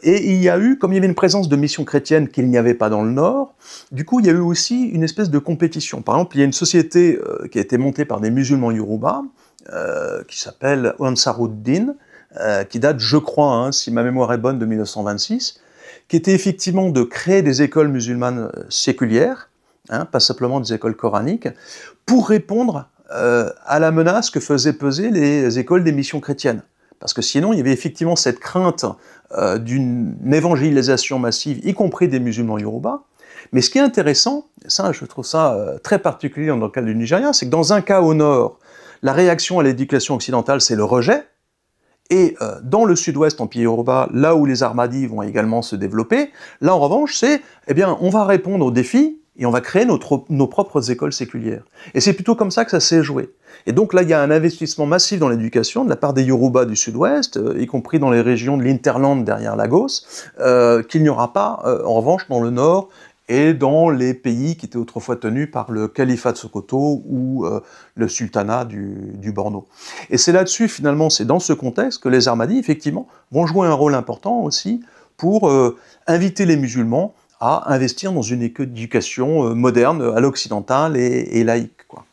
Et il y a eu, comme il y avait une présence de missions chrétiennes qu'il n'y avait pas dans le Nord, du coup il y a eu aussi une espèce de compétition. Par exemple, il y a une société qui a été montée par des musulmans Yoruba, qui s'appelle Ansarud-Din, qui date, je crois, hein, si ma mémoire est bonne, de 1926, qui était effectivement de créer des écoles musulmanes séculières, hein, pas simplement des écoles coraniques, pour répondre à la menace que faisaient peser les écoles des missions chrétiennes. Parce que sinon, il y avait effectivement cette crainte d'une évangélisation massive, y compris des musulmans Yoruba. Mais ce qui est intéressant, et ça, je trouve ça très particulier dans le cas du Nigeria, c'est que dans un cas au nord, la réaction à l'éducation occidentale, c'est le rejet, et dans le sud-ouest, en pays Yoruba, là où les Ahmadis vont également se développer, là en revanche, c'est, eh bien, on va répondre aux défis, et on va créer nos propres écoles séculières. Et c'est plutôt comme ça que ça s'est joué. Et donc là, il y a un investissement massif dans l'éducation de la part des Yoruba du sud-ouest, y compris dans les régions de l'Interland derrière Lagos, qu'il n'y aura pas, en revanche, dans le nord, et dans les pays qui étaient autrefois tenus par le califat de Sokoto ou le sultanat du Borno. Et c'est là-dessus, finalement, c'est dans ce contexte que les Ahmadis, effectivement, vont jouer un rôle important aussi pour inviter les musulmans à investir dans une éducation moderne, à l'occidentale et laïque, quoi.